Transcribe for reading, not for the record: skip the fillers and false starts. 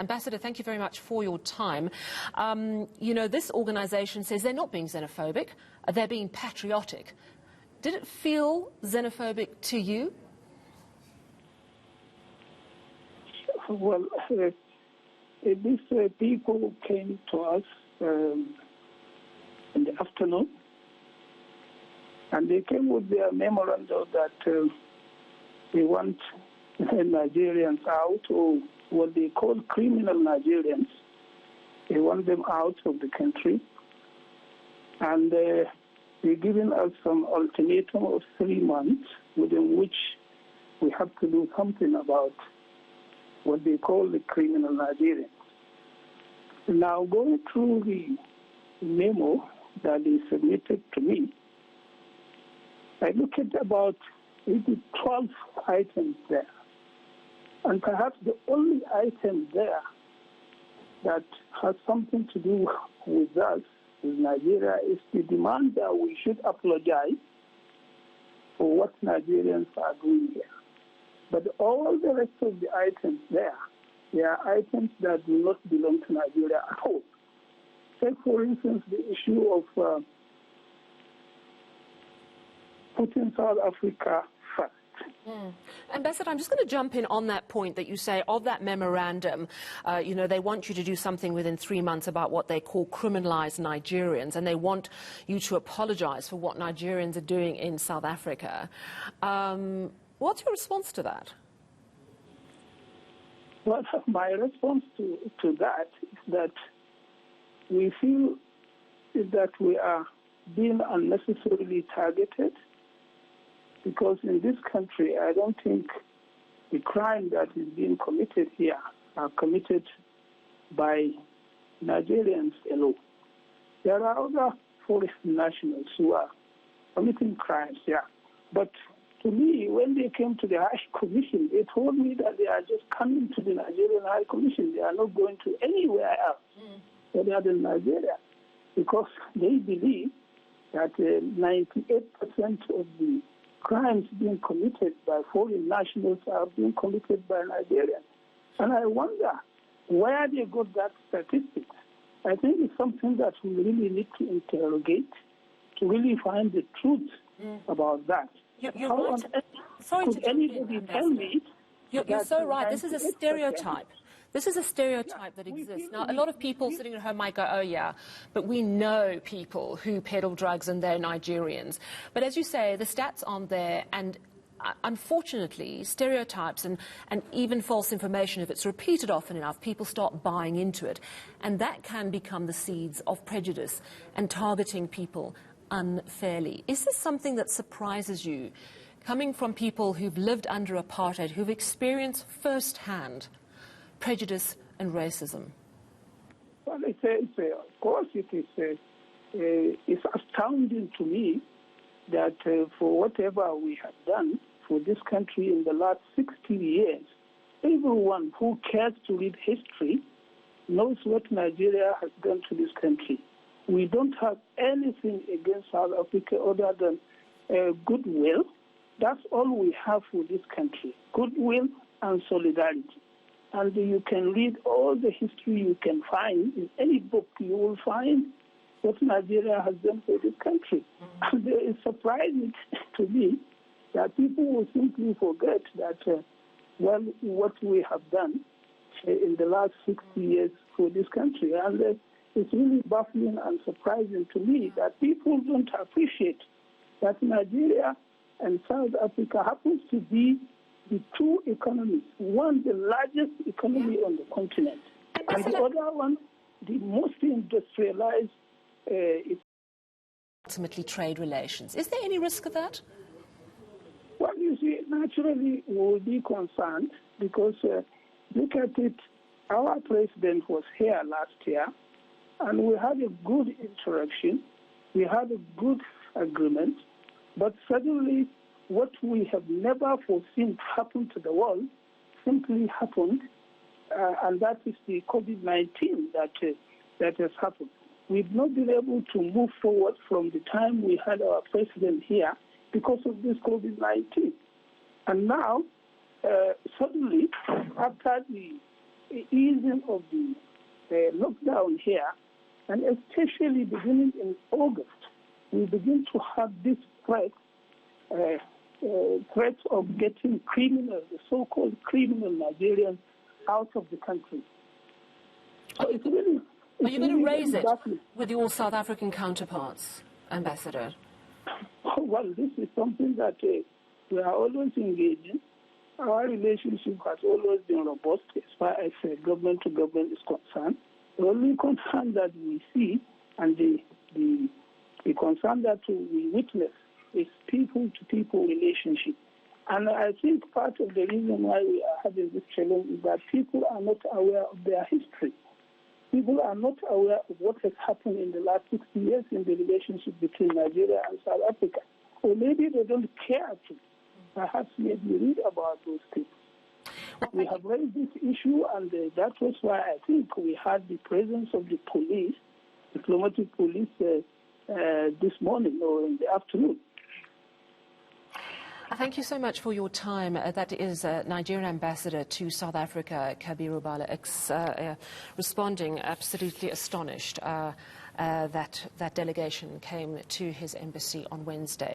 Ambassador, thank you very much for your time. You know, this organization says they're not being xenophobic, they're being patriotic. Did it feel xenophobic to you? Well, these people came to us in the afternoon, and they came with their memorandum that they want Nigerians out, or what they call criminal Nigerians. They want them out of the country. And they're giving us some ultimatum of 3 months within which we have to do something about what they call the criminal Nigerians. Now, going through the memo that they submitted to me, I look at about 12 items there. And perhaps the only item there that has something to do with us, with Nigeria, is the demand that we should apologize for what Nigerians are doing here. But all the rest of the items there, they are items that do not belong to Nigeria at all. Take, for instance, the issue of putting South Africa first. Ambassador, I'm just going to jump in on that point that you say of that memorandum. You know, they want you to do something within 3 months about what they call criminalized Nigerians, and they want you to apologize for what Nigerians are doing in South Africa. What's your response to that? Well, my response to that is that we feel that we are being unnecessarily targeted, because in this country, I don't think the crime that is being committed here are committed by Nigerians alone. There are other foreign nationals who are committing crimes here. But to me, when they came to the High Commission, they told me that they are just coming to the Nigerian High Commission. They are not going to anywhere else other than Nigeria, because they believe that 98% of the crimes being committed by foreign nationals are being committed by Nigerians. And I wonder where they got that statistics. I think it's something that we really need to interrogate to really find the truth about that. You're right. Sorry to jump in, tell me? You're so right. This is a stereotype. This is a stereotype that exists. Now, a lot of people sitting at home might go, oh, yeah, but we know people who peddle drugs and they're Nigerians. But as you say, the stats aren't there, and unfortunately, stereotypes and even false information, if it's repeated often enough, people start buying into it. And that can become the seeds of prejudice and targeting people unfairly. Is this something that surprises you, coming from people who've lived under apartheid, who've experienced firsthand prejudice and racism? Well, of course it is. It's astounding to me that for whatever we have done for this country in the last 60 years, everyone who cares to read history knows what Nigeria has done to this country. We don't have anything against South Africa other than goodwill. That's all we have for this country, goodwill and solidarity. And you can read all the history you can find. In any book, you will find what Nigeria has done for this country. And it's surprising to me that people will simply forget that, what we have done in the last 60 years for this country. And it's really baffling and surprising to me that people don't appreciate that Nigeria and South Africa happens to be the two economies, one the largest economy on the continent, and the other one the most industrialized. Ultimately, trade relations. Is there any risk of that? Well, you see, naturally we will be concerned because look at it. Our president was here last year, and we had a good interaction. We had a good agreement, but suddenly, what we have never foreseen happen to the world simply happened, and that is the COVID-19 that has happened. We've not been able to move forward from the time we had our president here because of this COVID-19. And now, suddenly, after the easing of the lockdown here, and especially beginning in August, we begin to have this threat of getting criminals, the so-called criminal Nigerians, out of the country. So Are you going to raise it with your South African counterparts, Ambassador? Well, this is something that we are always engaging. Our relationship has always been robust as far as government to government is concerned. The only concern that we see and the concern that we witness is people-to-people relationship. And I think part of the reason why we are having this challenge is that people are not aware of their history. People are not aware of what has happened in the last 60 years in the relationship between Nigeria and South Africa. Or maybe they don't care to. Perhaps maybe read about those things. We have raised this issue, and that was why I think we had the presence of the police, diplomatic police, this morning or in the afternoon. Thank you so much for your time. That is Nigerian Ambassador to South Africa, Kabiru Bala, responding absolutely astonished that delegation came to his embassy on Wednesday.